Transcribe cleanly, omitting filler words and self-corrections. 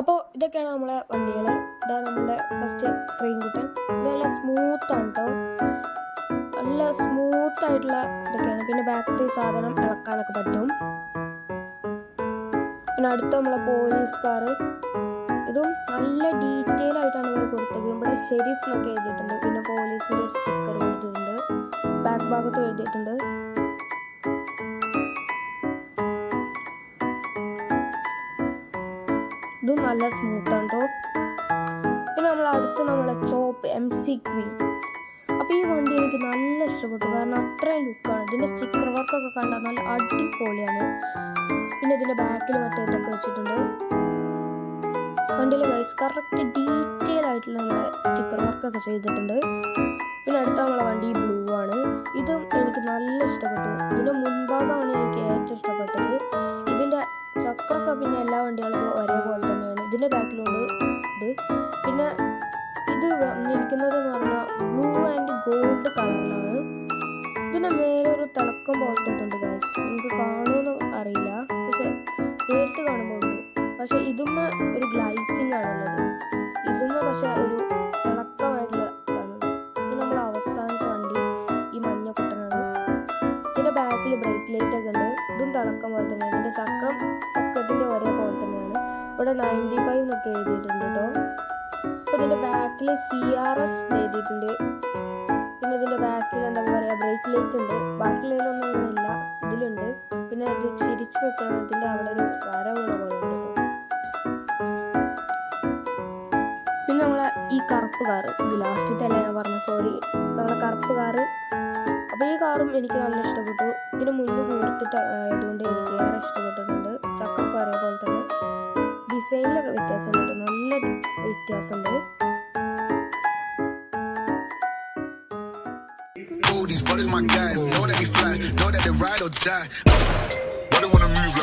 അപ്പോൾ ഇതൊക്കെയാണ് നമ്മളെ വണ്ടികൾ. ഇതാ നമ്മുടെ ഫസ്റ്റ് ക്രീംകുട്ടൻ. ഇത് നല്ല സ്മൂത്താണ് കേട്ടോ, നല്ല സ്മൂത്തായിട്ടുള്ള ഇതൊക്കെയാണ്. പിന്നെ ബാക്കിൽ സാധനം ഇളക്കാനൊക്കെ പറ്റും. പിന്നെ അടുത്ത നമ്മളെ പോലീസ് കാറ്. ഇതും നല്ല ഡീറ്റെയിൽ ആയിട്ടാണ് ഇവർ കൊടുത്തത്. ഇവിടെ ഷെരീഫ് എന്നൊക്കെ എഴുതിയിട്ടുണ്ട്. പിന്നെ പോലീസിൻ്റെ ഒരു സ്റ്റിക്കർ കൊടുത്തിട്ടുണ്ട്. ബാക്ക് ഭാഗത്ത് എഴുതിയിട്ടുണ്ട്. ഇതും നല്ല സ്മൂത്താണ് കേട്ടോ. പിന്നെ നമ്മളെ ചോപ്പ് MC ക്വീൻ. അപ്പോൾ ഈ വണ്ടി എനിക്ക് നല്ല ഇഷ്ടപ്പെട്ടു, കാരണം അത്രയും ലുക്കാണ്. ഇതിൻ്റെ സ്റ്റിക്കർ വർക്കൊക്കെ കണ്ടാൽ നല്ല അടിപൊളിയാണ്. പിന്നെ ഇതിൻ്റെ ബാക്കിൽ മറ്റേ ഇതൊക്കെ വെച്ചിട്ടുണ്ട്. വണ്ടിയിൽ ഗൈസ് കറക്റ്റ് ഡീറ്റെയിൽ ആയിട്ടുള്ള നമ്മളെ സ്റ്റിക്കർ വർക്കൊക്കെ ചെയ്തിട്ടുണ്ട്. പിന്നെ അടുത്ത നമ്മളെ വണ്ടി ബ്ലൂ ആണ്. ഇതും എനിക്ക് നല്ല ഇഷ്ടപ്പെട്ടു. ഇതിൻ്റെ മുൻഭാഗമാണ് എനിക്ക് ഏറ്റവും ഇഷ്ടപ്പെട്ടത്. ഇതിൻ്റെ ചക്രമൊക്കെ പിന്നെ എല്ലാ വണ്ടികൾക്കും ഒരേപോലെ തന്നെയാണ്. ഇതിൻ്റെ ബാക്കിലുണ്ട് ഇത്. പിന്നെ ഇത് വന്നിരിക്കുന്നത് എന്ന് പറഞ്ഞാൽ ബ്ലൂ ആൻഡ് ഗോൾഡ് കളറിലാണ്. ഇതിൻ്റെ മേലെ ഒരു തിളക്കം പോലത്തെ ഇതുണ്ട് ഗൈസ്. നിങ്ങൾക്ക് കാണുമെന്ന് അറിയില്ല, പക്ഷെ നേരിട്ട് കാണുമ്പോൾ ഉണ്ട്. പക്ഷെ ഇതുമ്മ ഒരു ഗ്ലൈസിങ് ആണുള്ളത്. ഇതുമ്മ പക്ഷെ ഒരു തിളക്കമായിട്ടുള്ള ഇതാണ്. ഇത് നമ്മൾ അവസാനത്തെ വണ്ടി ഈ മഞ്ഞ കുട്ടനാണ്. ഇതിൻ്റെ ബാക്കിൽ ബ്രേക്ക് ലൈറ്റ് ഒക്കെ ഉണ്ട്. ഇതും തിളക്കം പോലെ തന്നെയാണ്. ഇതിൻ്റെ ചക്രം ഒക്കെ ഇതിൻ്റെ ഒരേപോലെ തന്നെയാണ്. ഇവിടെ 95 എന്നൊക്കെ എഴുതിയിട്ടുണ്ട് കേട്ടോ. അപ്പോൾ ഇതിൻ്റെ ബാക്കിൽ CRS എഴുതിയിട്ടുണ്ട്. പിന്നെ ഇതിൻ്റെ ബാക്കിൽ എന്താ പറയുക, ബ്രേക്ക് ലൈറ്റ് ഉണ്ട്. ബാക്കിയുള്ളതിലൊന്നും അങ്ങനെയില്ല, ഇതിലുണ്ട്. പിന്നെ ഇത് ചിരിച്ച് നിൽക്കുന്നതിൻ്റെ അവിടെ ഒരു വര പോലെ ഉണ്ട്. പിന്നെ നമ്മളെ ഈ കറുപ്പ് കാറ്, ഇത് ലാസ്റ്റത്തെ അല്ല ഞാൻ പറഞ്ഞു, സോറി, നമ്മളെ കറുപ്പ് കാറ്. അപ്പോൾ ഈ കാറും എനിക്ക് നല്ല ഇഷ്ടപ്പെട്ടു. ഇതിന് മുന്നിൽ കൂർത്തിട്ട് ആയതുകൊണ്ട് എനിക്ക് ഏറെ ഇഷ്ടപ്പെട്ടിട്ടുണ്ട്. ചക്കൊക്കെ ഒരേപോലെ തന്നെ. ഡിസൈനിലൊക്കെ വ്യത്യാസമുണ്ട്, നല്ല വ്യത്യാസമുണ്ട്. These brothers my guys, know that we fly, know that they ride or die. Why they wanna move